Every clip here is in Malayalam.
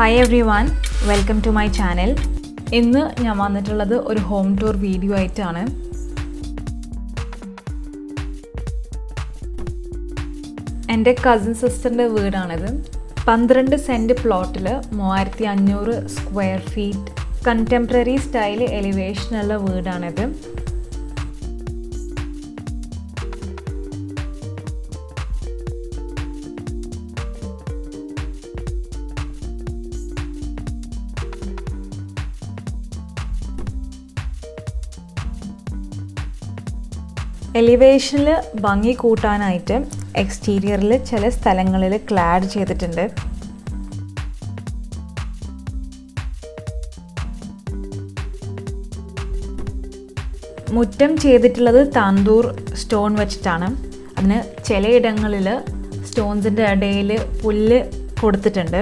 Hi everyone, welcome to my channel. ഇന്ന് ഞാൻ വന്നിട്ടുള്ളത് ഒരു ഹോം ടൂർ വീഡിയോ ആയിട്ടാണ്. എൻ്റെ കസിൻ സിസ്റ്ററിൻ്റെ വീടാണിത്. 12 സെൻറ്റ് പ്ലോട്ടിൽ 3500 സ്ക്വയർ ഫീറ്റ് കണ്ടംപററി സ്റ്റൈൽ എലിവേഷനുള്ള വീടാണിത്. എലിവേഷനിൽ ഭംഗി കൂട്ടാനായിട്ട് എക്സ്റ്റീരിയറിൽ ചില സ്ഥലങ്ങളിൽ ക്ലാഡ് ചെയ്തിട്ടുണ്ട്. മുറ്റം ചെയ്തിട്ടുള്ളത് താന്തൂർ സ്റ്റോൺ വെച്ചിട്ടാണ്. അതിന് ചിലയിടങ്ങളിൽ സ്റ്റോൺസിൻ്റെ ഇടയിൽ പുല്ല് കൊടുത്തിട്ടുണ്ട്.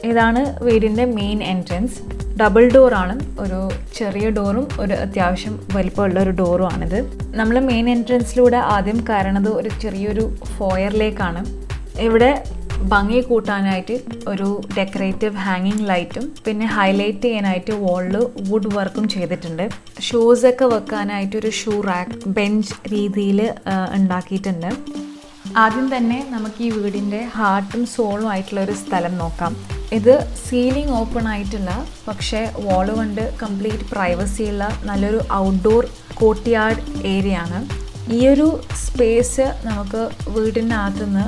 ഇതാണ് വീടിൻ്റെ മെയിൻ എൻട്രൻസ്. ഡബിൾ ഡോറാണ്, ഒരു ചെറിയ ഡോറും ഒരു അത്യാവശ്യം വലിപ്പമുള്ള ഒരു ഡോറും ആണിത്. നമ്മൾ മെയിൻ എൻട്രൻസിലൂടെ ആദ്യം കയറണത് ഒരു ചെറിയൊരു ഫോയറിലേക്കാണ്. ഇവിടെ ഭംഗി കൂട്ടാനായിട്ട് ഒരു ഡെക്കറേറ്റീവ് ഹാങ്ങിങ് ലൈറ്റും പിന്നെ ഹൈലൈറ്റ് ചെയ്യാനായിട്ട് വാളിൽ വുഡ് വർക്കും ചെയ്തിട്ടുണ്ട്. ഷൂസൊക്കെ വെക്കാനായിട്ട് ഒരു ഷൂ റാക്ക് ബെഞ്ച് രീതിയിൽ ഉണ്ടാക്കിയിട്ടുണ്ട്. ആദ്യം തന്നെ നമുക്ക് ഈ വീടിൻ്റെ ഹാർട്ടും സോളും ആയിട്ടുള്ള ഒരു സ്ഥലം നോക്കാം. ഇത് സീലിംഗ് ഓപ്പൺ ആയിട്ടില്ല, പക്ഷേ വാള് കൊണ്ട് കംപ്ലീറ്റ് പ്രൈവസിയുള്ള നല്ലൊരു ഔട്ട്ഡോർ കോർട്ട്യാർഡ് ഏരിയ ആണ്. ഈ ഒരു സ്പേസ് നമുക്ക് വീടിനകത്തുനിന്ന്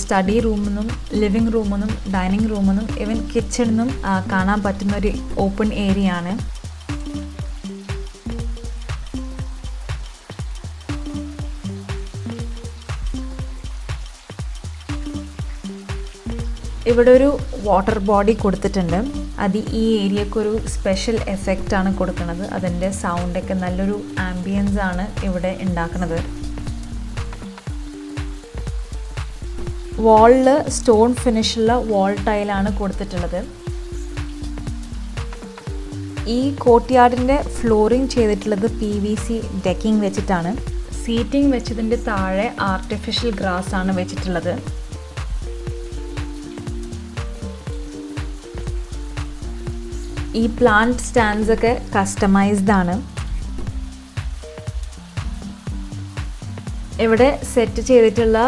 സ്റ്റഡി റൂമെന്നും ലിവിങ് റൂമെന്നും ഡൈനിങ് റൂമെന്നും ഈവൻ കിച്ചണിന്നും കാണാൻ പറ്റുന്ന ഒരു ഓപ്പൺ ഏരിയ ആണ്. ഇവിടെ ഒരു വാട്ടർ ബോഡി കൊടുത്തിട്ടുണ്ട്. അത് ഈ ഏരിയക്കൊരു സ്പെഷ്യൽ എഫക്റ്റാണ് കൊടുക്കുന്നത്. അതിൻ്റെ സൗണ്ടൊക്കെ നല്ലൊരു ആംബിയൻസ് ആണ് ഇവിടെ ഉണ്ടാക്കുന്നത്. വാളിൽ സ്റ്റോൺ ഫിനിഷുള്ള വാൾ ടൈലാണ് കൊടുത്തിട്ടുള്ളത്. ഈ കോർട്ട്യാർഡിൻ്റെ ഫ്ലോറിങ് ചെയ്തിട്ടുള്ളത് PVC ഡെക്കിംഗ് വെച്ചിട്ടാണ്. സീറ്റിംഗ് വെച്ചതിൻ്റെ താഴെ ആർട്ടിഫിഷ്യൽ ഗ്രാസ് ആണ് വെച്ചിട്ടുള്ളത്. ഈ പ്ലാന്റ് സ്റ്റാൻഡ്സ് ഒക്കെ കസ്റ്റമൈസ്ഡ് ആണ്. ഇവിടെ സെറ്റ് ചെയ്തിട്ടുള്ള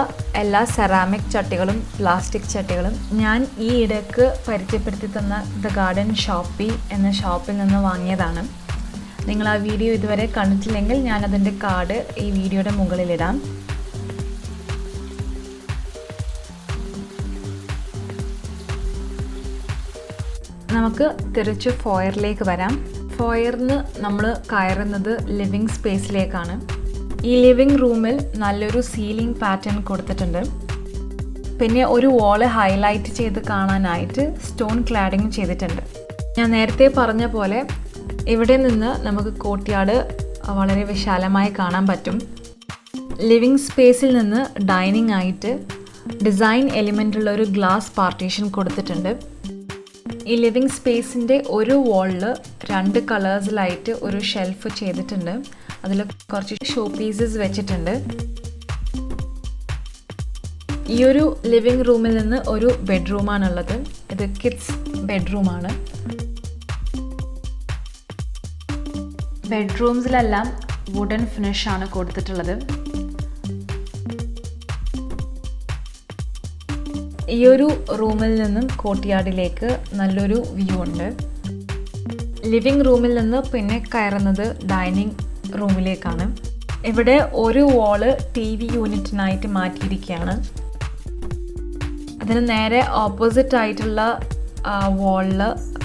എല്ലാ സെറാമിക് ചട്ടികളും പ്ലാസ്റ്റിക് ചട്ടികളും ഞാൻ ഈ ഇടയ്ക്ക് പരിചയപ്പെടുത്തി തന്ന ദ ഗാർഡൻ ഷോപ്പി എന്ന ഷോപ്പിൽ നിന്ന് വാങ്ങിയതാണ്. നിങ്ങൾ ആ വീഡിയോ ഇതുവരെ കണ്ടിട്ടില്ലെങ്കിൽ ഞാൻ അതിൻ്റെ കാർഡ് ഈ വീഡിയോയുടെ മുകളിലിടാം. നമുക്ക് തിരിച്ച് ഫോയറിലേക്ക് വരാം. ഫോയറിന് നമ്മൾ കയറുന്നത് ലിവിങ് സ്പേസിലേക്കാണ്. ഈ ലിവിങ് റൂമിൽ നല്ലൊരു സീലിംഗ് പാറ്റേൺ കൊടുത്തിട്ടുണ്ട്. പിന്നെ ഒരു വാള് ഹൈലൈറ്റ് ചെയ്ത് കാണാനായിട്ട് സ്റ്റോൺ ക്ലാഡിങ് ചെയ്തിട്ടുണ്ട്. ഞാൻ നേരത്തെ പറഞ്ഞ പോലെ ഇവിടെ നിന്ന് നമുക്ക് കോർട്ട്യാർഡ് വളരെ വിശാലമായി കാണാൻ പറ്റും. ലിവിങ് സ്പേസിൽ നിന്ന് ഡൈനിങ് ആയിട്ട് ഡിസൈൻ എലിമെൻ്റുള്ള ഒരു ഗ്ലാസ് പാർട്ടീഷൻ കൊടുത്തിട്ടുണ്ട്. ഈ ലിവിങ് സ്പേസിൻ്റെ ഒരു വാളിൽ 2 കളേഴ്സിലായിട്ട് ഒരു ഷെൽഫ് ചെയ്തിട്ടുണ്ട്. അതിൽ കുറച്ച് ഷോ പീസസ് വെച്ചിട്ടുണ്ട്. ഈ ഒരു ലിവിങ് റൂമിൽ നിന്ന് ഒരു ബെഡ്റൂമാണുള്ളത്. ഇത് കിഡ്സ് ബെഡ്റൂമാണ്. ബെഡ്റൂംസിലെല്ലാം വുഡൻ ഫിനിഷാണ് കൊടുത്തിട്ടുള്ളത്. ഈ ഒരു റൂമിൽ നിന്നും കോർട്ട്യാർഡിലേക്ക് നല്ലൊരു വ്യൂ ഉണ്ട്. ലിവിങ് റൂമിൽ നിന്ന് പിന്നെ കയറുന്നത് ഡൈനിങ് റൂമിലേക്കാണ്. ഇവിടെ ഒരു വാള് TV യൂണിറ്റിനായിട്ട് മാറ്റിയിരിക്കുകയാണ്. അതിന് നേരെ ഓപ്പോസിറ്റ് ആയിട്ടുള്ള വാളിൽ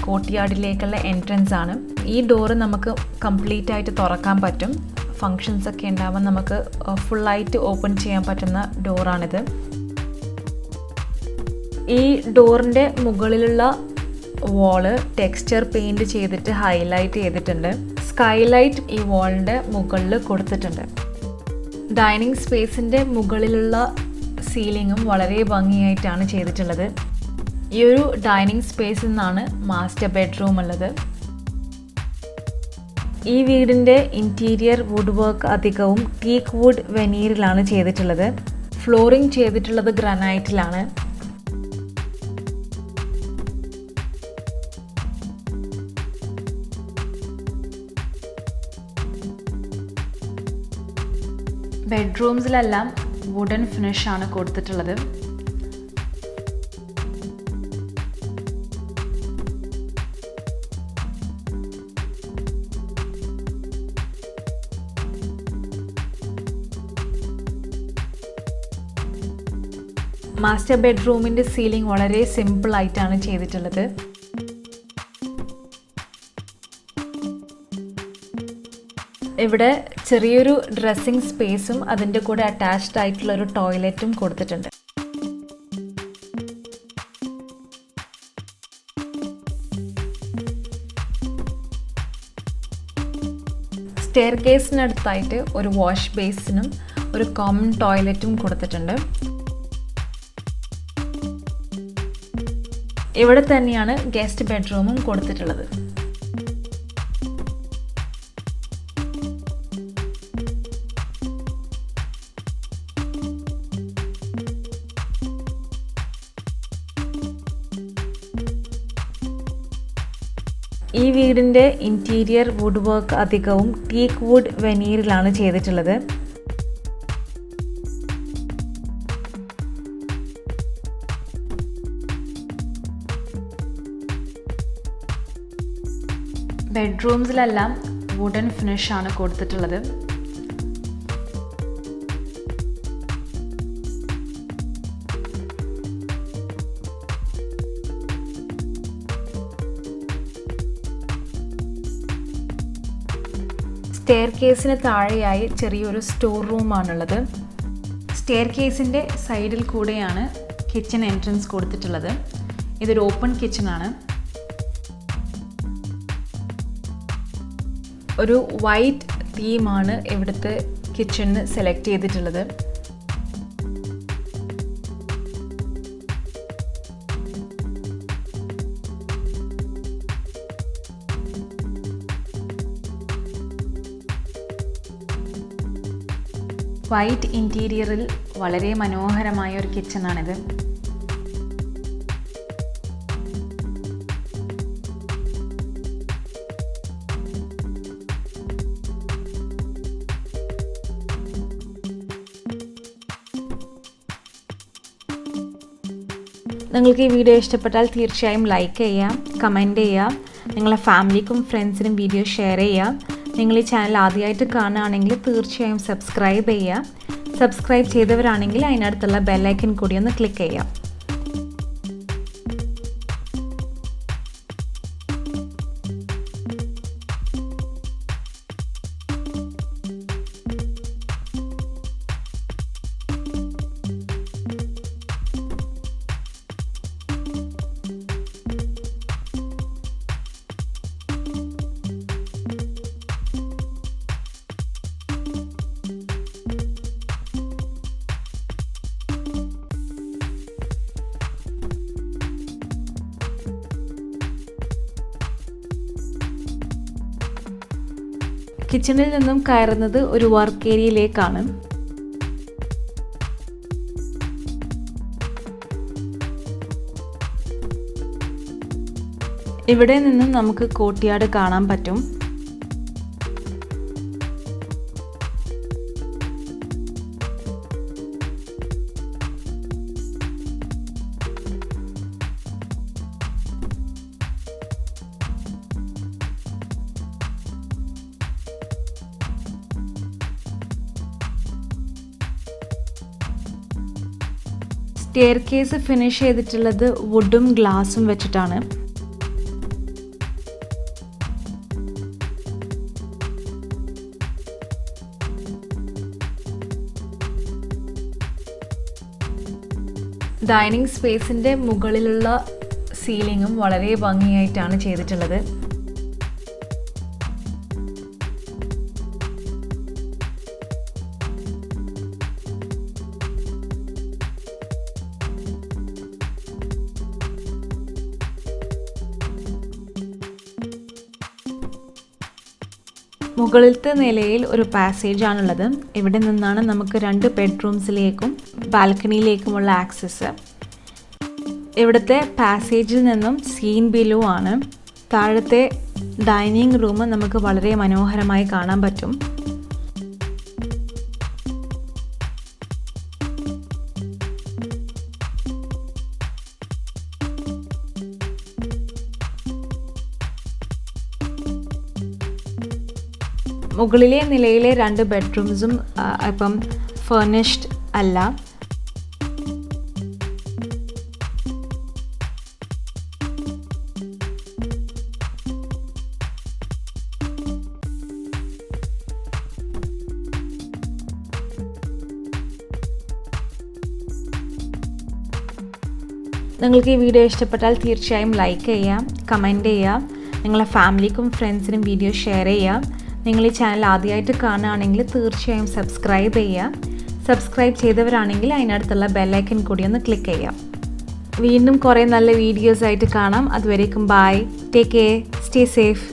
കോർട്ട്യാർഡിലേക്കുള്ള എൻട്രൻസ് ആണ്. ഈ ഡോറ് നമുക്ക് കംപ്ലീറ്റ് ആയിട്ട് തുറക്കാൻ പറ്റും. ഫങ്ഷൻസ് ഒക്കെ ഉണ്ടാവാൻ നമുക്ക് ഫുള്ളായിട്ട് ഓപ്പൺ ചെയ്യാൻ പറ്റുന്ന ഡോറാണിത്. ഈ ഡോറിൻ്റെ മുകളിലുള്ള വാള് ടെക്സ്ചർ പെയിൻറ് ചെയ്തിട്ട് ഹൈലൈറ്റ് ചെയ്തിട്ടുണ്ട്. സ്കൈലൈറ്റ് ഈ വാളിൻ്റെ മുകളിൽ കൊടുത്തിട്ടുണ്ട്. ഡൈനിങ് സ്പേസിൻ്റെ മുകളിലുള്ള സീലിങ്ങും വളരെ ഭംഗിയായിട്ടാണ് ചെയ്തിട്ടുള്ളത്. ഈ ഒരു ഡൈനിങ് സ്പേസിൽ നിന്നാണ് മാസ്റ്റർ ബെഡ്റൂം ഉള്ളത്. ഈ വീടിൻ്റെ ഇൻറ്റീരിയർ വുഡ് വർക്ക് അധികവും ടീക്ക് വുഡ് വെനീറിലാണ് ചെയ്തിട്ടുള്ളത്. ഫ്ലോറിംഗ് ചെയ്തിട്ടുള്ളത് ഗ്രാനൈറ്റിലാണ്. ബെഡ്റൂംസിലെല്ലാം വുഡൻ ഫിനിഷാണ് കൊടുത്തിട്ടുള്ളത്. മാസ്റ്റർ ബെഡ്റൂമിൻ്റെ സീലിംഗ് വളരെ സിമ്പിൾ ആയിട്ടാണ് ചെയ്തിട്ടുള്ളത്. ഇവിടെ ചെറിയൊരു ഡ്രസ്സിംഗ് സ്പേസും അതിൻ്റെ കൂടെ അറ്റാച്ച്ഡ് ആയിട്ടുള്ള ഒരു ടോയ്ലറ്റും കൊടുത്തിട്ടുണ്ട്. സ്റ്റെയർ കേസിനടുത്തായിട്ട് ഒരു വാഷ് ബേസിനും ഒരു കോമൺ ടോയ്ലറ്റും കൊടുത്തിട്ടുണ്ട്. ഇവിടെ തന്നെയാണ് ഗസ്റ്റ് ബെഡ്റൂമും കൊടുത്തിട്ടുള്ളത്. ഈ വീടിൻ്റെ ഇൻറ്റീരിയർ വുഡ് വർക്ക് അധികവും ടീക്ക് വുഡ് വെനീറിലാണ് ചെയ്തിട്ടുള്ളത്. ബെഡ്റൂംസിലെല്ലാം വുഡൻ ഫിനിഷാണ് കൊടുത്തിട്ടുള്ളത്. സ്റ്റെയർ കേസിന് താഴെയായി ചെറിയൊരു സ്റ്റോർ റൂമാണുള്ളത്. സ്റ്റെയർ കേസിൻ്റെ സൈഡിൽ കൂടെയാണ് കിച്ചൺ എൻട്രൻസ് കൊടുത്തിട്ടുള്ളത്. ഇതൊരു ഓപ്പൺ കിച്ചണാണ്. ഒരു വൈറ്റ് തീമാണ് ഇവിടുത്തെ കിച്ചണിന് സെലക്ട് ചെയ്തിട്ടുള്ളത്. വൈറ്റ് ഇൻറ്റീരിയറിൽ വളരെ മനോഹരമായ ഒരു കിച്ചണാണിത്. നിങ്ങൾക്ക് ഈ വീഡിയോ ഇഷ്ടപ്പെട്ടാൽ തീർച്ചയായും ലൈക്ക് ചെയ്യാം, കമൻറ്റ് ചെയ്യാം, നിങ്ങളുടെ ഫാമിലിക്കും ഫ്രണ്ട്സിനും വീഡിയോ ഷെയർ ചെയ്യാം. നിങ്ങൾ ഈ ചാനൽ ആദ്യമായിട്ട് കാണുകയാണെങ്കിൽ തീർച്ചയായും സബ്സ്ക്രൈബ് ചെയ്യുക. സബ്സ്ക്രൈബ് ചെയ്തവരാണെങ്കിൽ അതിനടുത്തുള്ള ബെല്ലൈക്കൺ കൂടി ഒന്ന് ക്ലിക്ക് ചെയ്യാം. കിച്ചണിൽ നിന്നും കയറുന്നത് ഒരു വർക്ക് ഏരിയയിലേക്കാണ്. ഇവിടെ നിന്നും നമുക്ക് കോർട്ട്യാർഡ് കാണാൻ പറ്റും. സ്റ്റെയർ കേസ് ഫിനിഷ് ചെയ്തിട്ടുള്ളത് വുഡും ഗ്ലാസും വെച്ചിട്ടാണ്. ഡൈനിങ് സ്പേസിൻ്റെ മുകളിലുള്ള സീലിങ്ങും വളരെ ഭംഗിയായിട്ടാണ് ചെയ്തിട്ടുള്ളത്. മുകളിലത്തെ നിലയിൽ ഒരു പാസേജ് ആണുള്ളത്. ഇവിടെ നിന്നാണ് നമുക്ക് 2 ബെഡ്റൂംസിലേക്കും ബാൽക്കണിയിലേക്കുമുള്ള ആക്സസ്. ഇവിടുത്തെ പാസേജിൽ നിന്നും സീൻ ബിലോ ആണ്. താഴത്തെ ഡൈനിങ് റൂം നമുക്ക് വളരെ മനോഹരമായി കാണാൻ പറ്റും. മുകളിലെ നിലയിലെ 2 ബെഡ്റൂംസും ഇപ്പം ഫർണിഷ്ഡ് അല്ല. നിങ്ങൾക്ക് ഈ വീഡിയോ ഇഷ്ടപ്പെട്ടാൽ തീർച്ചയായും ലൈക്ക് ചെയ്യാം, കമൻറ്റ് ചെയ്യാം, നിങ്ങളുടെ ഫാമിലിക്കും ഫ്രണ്ട്സിനും വീഡിയോ ഷെയർ ചെയ്യാം. നിങ്ങൾ ഈ ചാനൽ ആദ്യമായിട്ട് കാണുകയാണെങ്കിൽ തീർച്ചയായും സബ്സ്ക്രൈബ് ചെയ്യാം. സബ്സ്ക്രൈബ് ചെയ്തവരാണെങ്കിൽ അതിനടുത്തുള്ള ബെല്ലൈക്കൻ കൂടി ഒന്ന് ക്ലിക്ക് ചെയ്യാം. വീണ്ടും കുറേ നല്ല വീഡിയോസ് ആയിട്ട് കാണാം. അതുവരേക്കും bye, take care, stay safe.